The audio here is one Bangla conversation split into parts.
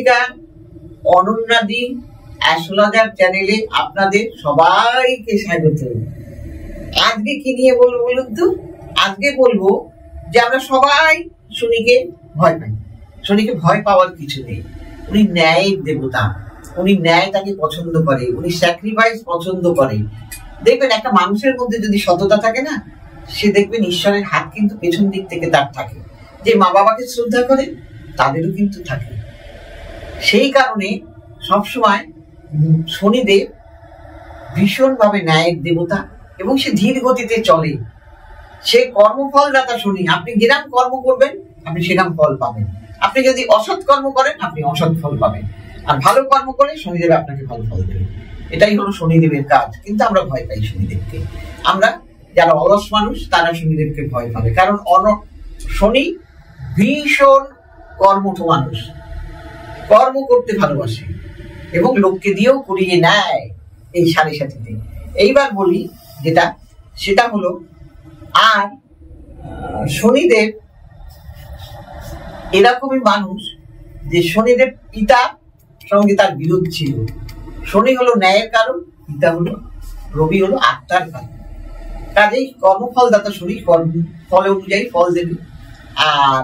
জাতিকা অনন্যাদি অ্যাস্ট্রোলজার চ্যানেলে আপনাদের সবাইকে স্বাগত। আজকে কি নিয়ে বলবো বলুন তো? আজকে বলবো যে আমরা সবাই শনিকে ভয় পাই। শনিকে ভয় পাওয়ার কিছু নেই। উনি ন্যায়ের দেবতা, উনি ন্যায়টাকে পছন্দ করে, উনি স্যাক্রিফাইস পছন্দ করে। দেখবেন একটা মানুষের মধ্যে যদি সততা থাকে না, সে দেখবেন ঈশ্বরের হাত কিন্তু পেছন দিক থেকে তার থাকে। যে মা বাবাকে শ্রদ্ধা করে তাদেরও কিন্তু থাকে। সেই কারণে সবসময় শনিদেব ভীষণভাবে ন্যায়ের দেবতা এবং সে ধীর গতিতে চলে। সে কর্মফলদাতা শনি। আপনি যেরকম কর্ম করবেন আপনি সেরকম ফল পাবেন। আপনি যদি অসৎ কর্ম করেন আপনি অসৎ ফল পাবেন, আর ভালো কর্ম করে শনিদেব আপনাকে ভালো ফল দেবে। এটাই হলো শনিদেবের কাজ। কিন্তু আমরা ভয় পাই শনিদেবকে। আমরা যারা অলস মানুষ তারা শনিদেবকে ভয় পাবে, কারণ শনি ভীষণ কর্মঠ মানুষ, কর্ম করতে ভালোবাসে এবং লোককে দিয়েও করিয়ে নেয় এই সাড়ে সাথীতে। এইবার বলি যেটা, সেটা হলো আর শনিদেব এরকমই মানুষ যে শনিদেব পিতা সঙ্গে তার বিরোধ ছিল। শনি হলো ন্যায়ের কারণ, পিতা হলো রবি হলো আত্মার কারণ। কাজেই কর্মফলদাতা শনি ফল অনুযায়ী ফল দেবে। আর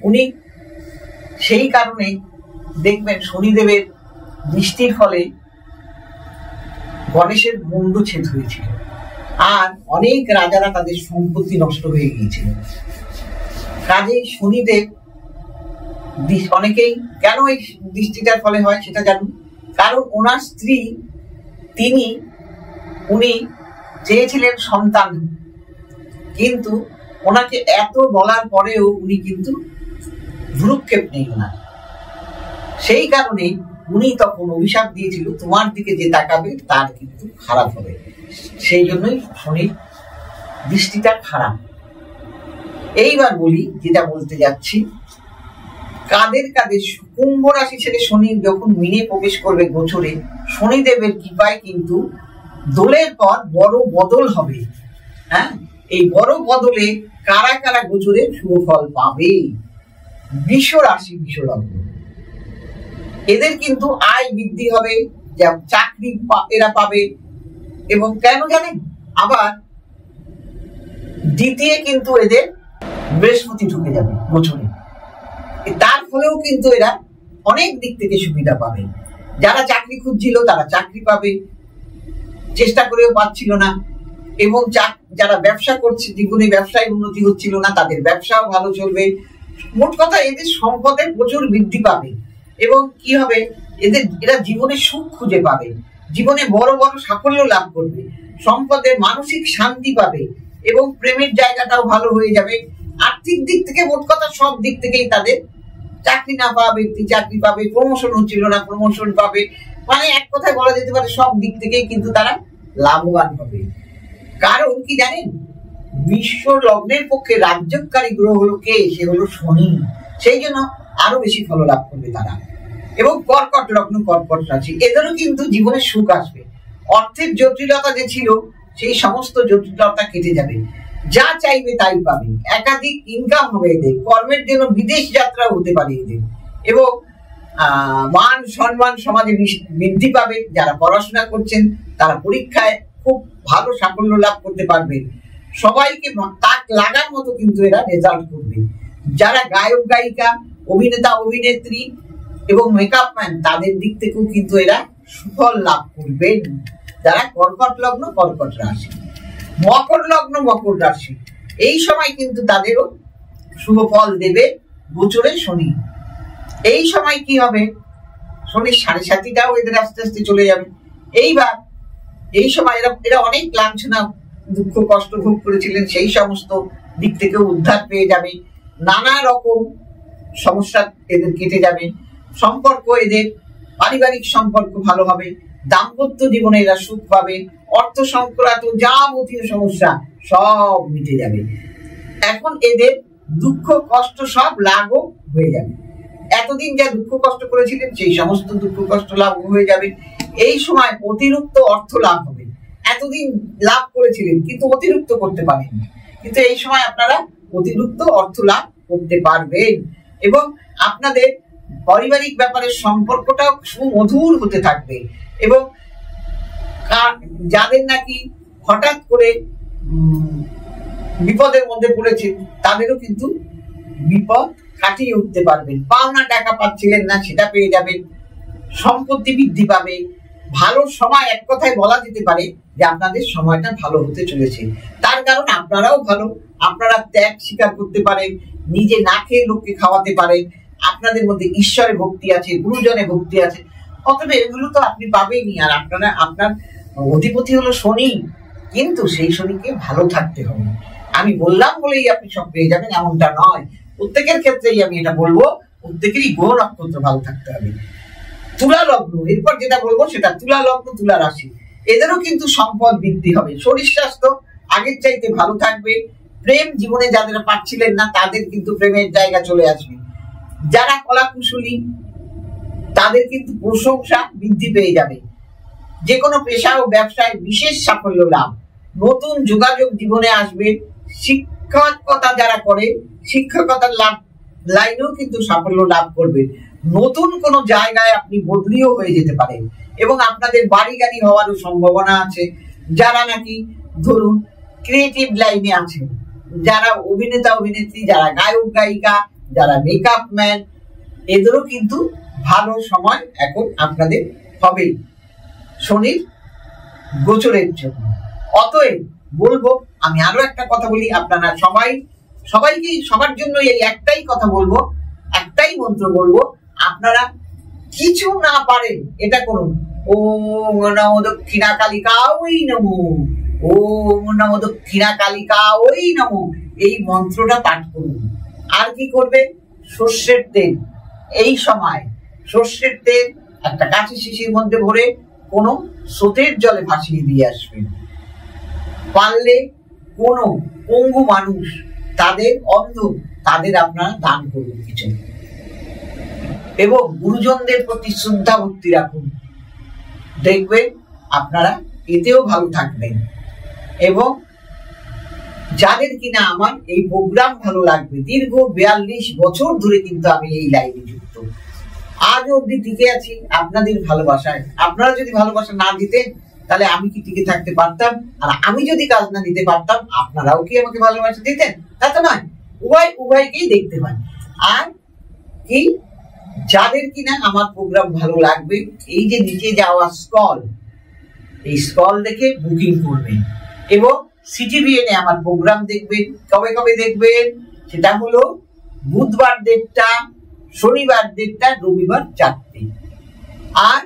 উনি সেই কারণে দেখবেন শনিদেবের দৃষ্টির ফলে গণেশের মুন্ডচ্ছেদ হয়েছিল, আর অনেক রাজারা তাদের সম্পত্তি নষ্ট হয়ে গিয়েছিল। কাজেই শনিদেব অনেকেই কেন এই দৃষ্টিটার ফলে হয় সেটা জানুন। কারণ ওনার স্ত্রী উনি চেয়েছিলেন সন্তান, কিন্তু ওনাকে এত বলার পরেও উনি কিন্তু ভ্রুক্ষেপ নেই ওনার। সেই কারণে উনি তখন অভিশাপ দিয়েছিল, তোমার দিকে যে তাকাবে তার কিন্তু খারাপ হবে। সেই জন্যই শনির দৃষ্টিটা খারাপ। এইবার বলি যেটা বলতে যাচ্ছি, কাদের কুম্ভ রাশি ছেড়ে শনি যখন মিনে প্রবেশ করবে গোচরে, শনিদেবের কৃপায় কিন্তু দোলের পর বড় বদল হবে। হ্যাঁ, এই বড় বদলে কারা কারা গোচরে শুভ ফল পাবে? বৃষ রাশি, বৃষ লগ্ন, এদের কিন্তু আয় বৃদ্ধি হবে, চাকরি এরা পাবে। এবং কেন জানেন? আবার দ্বিতীয় কিন্তু এদের বৃহস্পতি ঢুকে যাবে গোচরে, তার ফলেও কিন্তু এরা অনেক দিক থেকে সুবিধা পাবে। যারা চাকরি খুঁজছিল তারা চাকরি পাবে, চেষ্টা করেও পাচ্ছিল না। এবং যারা ব্যবসা করছে, জীবনে ব্যবসায় উন্নতি হচ্ছিল না, তাদের ব্যবসাও ভালো চলবে। মোট কথা এদের সম্পদের প্রচুর বৃদ্ধি পাবে। এবং কি হবে, এরা জীবনে সুখ খুঁজে পাবে, জীবনে বড় বড় সাফল্য লাভ করবে, সম্পদে মানসিক শান্তি পাবে এবং প্রেমের জায়গাটাও ভালো হয়ে যাবে। আর্থিক দিক থেকে মোট কথা সব দিক থেকেই তাদের, চাকরি না পাওয়া ব্যক্তি চাকরি পাবে, প্রমোশন হচ্ছিল না প্রমোশন পাবে। মানে এক কথায় বলা যেতে পারে সব দিক থেকেই কিন্তু তারা লাভবান হবে। কারণ কি জানেন, বিশ্ব লগ্নের পক্ষে রাজ্যকারী গ্রহ হলো কে? সে হলো শনি। সেই জন্য আরো বেশি ফল লাভ করবে তারা। এবং কর্কট লগ্ন, কর্কট রাশি, এদেরও কিন্তু জীবনে সুখ আসবে। অর্থের জটিলতা যে ছিল সেই সমস্ত জটিলতা কেটে যাবে, যা চাইবে তাই পাবে, একাধিক ইনকাম হবে এদের, কর্মের জন্য বিদেশ যাত্রা হতে পারে এদের। এবং মান সম্মান সমাজে বৃদ্ধি পাবে। যারা পড়াশোনা করছেন তারা পরীক্ষায় খুব ভালো সাফল্য লাভ করতে পারবে। সবাইকে তাক লাগার মতো কিন্তু এরা রেজাল্ট করবে। যারা গায়ক গায়িকা, অভিনেতা অভিনেত্রী এবং মেকআপ ম্যান, তাদের দিক থেকেও কিন্তু এরা সুফল লাভ করবেন। যারা কর্কট লগ্ন, কর্কট রাশি, মকর লগ্ন, মকর রাশি, এই সময় কিন্তু তাদেরও শুভ ফল দেবে গোচরে শনি। এই সময় কি হবে, শনির সাড়ে সাথীটাও এদের আস্তে আস্তে চলে যাবে। এইবার এই সময় এরা অনেক লাঞ্ছনা দুঃখ কষ্ট ভোগ করেছিলেন, সেই সমস্ত দিক থেকেও উদ্ধার পেয়ে যাবে। নানা রকম সমস্যা এদের কেটে যাবে। সম্পর্ক এদের, পারিবারিক সম্পর্ক ভালো হবে, দাম্পত্য জীবনে এরা সুখ পাবে, অর্থ সংক্রান্ত যাবতীয় সমস্যা সব মিটে যাবে। এখন এদের দুঃখ কষ্ট সব লাঘব হয়ে যাবে। এতদিন যা দুঃখ কষ্ট করেছিলেন সেই সমস্ত দুঃখ কষ্ট লাঘব হয়ে যাবে। এই সময় অতিরিক্ত অর্থ লাভ হবে। এতদিন লাভ করেছিলেন কিন্তু অতিরিক্ত করতে পারেননি, কিন্তু এই সময় আপনারা অতিরিক্ত অর্থ লাভ করতে পারবেন। এবং আপনাদের পারিবারিক ব্যাপারে সম্পর্কটাও সুমধুর হতে থাকবে। এবং যাদের নাকি হঠাৎ করে বিপদের মধ্যে পড়েছে তাদেরও কিন্তু বিপদ কাটিয়ে উঠতে পারবেন। পাওনা টাকা পাচ্ছিলেন না, সেটা পেয়ে যাবেন। সম্পত্তি বৃদ্ধি পাবে। ভালো সময়, এক কথায় বলা যেতে পারে যে আপনাদের সময়টা ভালো হতে চলেছে। তার কারণ আপনারাও ভালো, আপনারা ত্যাগ স্বীকার করতে পারেন, নিজে না খেয়ে লোককে খাওয়াতে পারেন, আপনাদের মধ্যে ঈশ্বরে ভক্তি আছে, গুরুজনে ভক্তি আছে। অতএব এগুলো তো আপনি পাবেনই। আর আপনার অধিপতি হলো শনি, কিন্তু সেই শনিকে ভালো থাকতে হবে। আমি বললাম বলেই আপনি সব পেয়ে যাবেন এমনটা নয়। প্রত্যেকের ক্ষেত্রেই আমি এটা বলবো, প্রত্যেকেরই গ্রহ নক্ষত্র ভালো থাকতে হবে। তুলা লগ্ন, এরপর যেটা বলবো সেটা তুলা লগ্ন, তুলা রাশি, এদেরও কিন্তু সম্পদ বৃদ্ধি হবে। শরীর স্বাস্থ্য আগের চাইতে ভালো থাকবে। প্রেম জীবনে যাদের পাচ্ছিলেন না তাদের কিন্তু প্রেমের জায়গা চলে আসবে। যারা কলাকুশলী তাদের কিন্তু প্রশংসা বৃদ্ধি পেয়ে যাবে। যে কোনো পেশা ও ব্যবসায় বিশেষ সাফল্য লাভ। নতুন যোগাযোগ জীবনে আসবে। শিক্ষকতা যারা করে শিক্ষকতার লাইনেও কিন্তু সাফল্য লাভ করবে। নতুন কোনো জায়গায় আপনি বদলিও হয়ে যেতে পারেন এবং আপনাদের বাড়ি গাড়ি হওয়ারও সম্ভাবনা আছে। যারা নাকি ধরুন ক্রিয়েটিভ লাইনে আছে, যারা অভিনেতা অভিনেত্রী, যারা গায়ক গায়িকা, যারা মেকআপ ম্যান, এদেরও কিন্তু ভালো সময় এখন আপনাদের হবে শনির গোচরের জন্য। অতএব বলবো, আমি আরো একটা কথা বলি, আপনারা সবাইকে সবার জন্য এই একটাই কথা বলবো, একটাই মন্ত্র বলবো, আপনারা কিছু না পারেন এটা করুন। ওম নমো দক্ষিণা কালিকা ওই নমো, ওম নমো দক্ষিণা কালিকা ওই নমো, এই মন্ত্রটা পাঠ করুন। আর কি করবেন? সর্ষের তেল, এই সময় সর্ষের তেল একটা কাঁচি শিশির মধ্যে ভরে কোনো স্রোতের জলে ভাসিয়ে দিয়ে আসবেন। পারলে কোনো পঙ্গু মানুষ, তাদের অন্ধ, তাদের আপনারা দান করবেন কিছু। এবং গুরুজনদের প্রতি শ্রদ্ধা ভক্তি রাখুন, দেখবেন আপনারা এতেও ভালো থাকবেন। এবং যাদের কিনা আমার এই প্রোগ্রাম ভালো লাগবে, দীর্ঘ 42 বছর ধরে কিন্তু আমি এই লাইনে যুক্ত, আজ অব্দি টিকে আছি আপনাদের ভালোবাসায়। আপনারা যদি ভালোবাসা না দিতেন তাহলে আমি কি টিকে থাকতে পারতাম? আর আমি যদি কাজ না দিতে পারতাম আপনারাও কি আমাকে ভালোবাসা দিতেন? তা তো নয়। উভয়কেই দেখতে পান। আর কি, যাদের কিনা আমার প্রোগ্রাম ভালো লাগবে, এই যে নিচে যাওয়া স্কল, এই স্কল দেখে বুকিং করবেন এবং সিটিভিএনে আমার প্রোগ্রাম দেখবেন। কবে কবে দেখবেন? সেটা হলো বুধবার 1:30, শনিবার 1:30, রবিবার 4টে। আর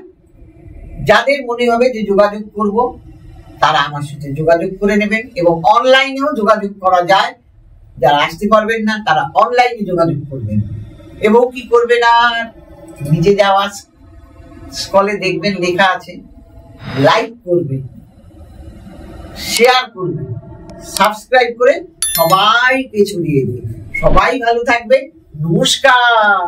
যাদের মনে হবে যে যোগাযোগ করব, তারা আমার সাথে যোগাযোগ করে নেবেন এবং অনলাইনেও যোগাযোগ করা যায়। যারা আসতে পারবেন না তারা অনলাইনে যোগাযোগ করবেন। এবং কি করবেন, আর নিচে যাওয়া স্কলে দেখবেন লেখা আছে, লাইক করবেন, শেয়ার করবেন, সাবস্ক্রাইব করে সবাইকে ছড়িয়ে দিন। সবাই ভালো থাকবে। নমস্কার।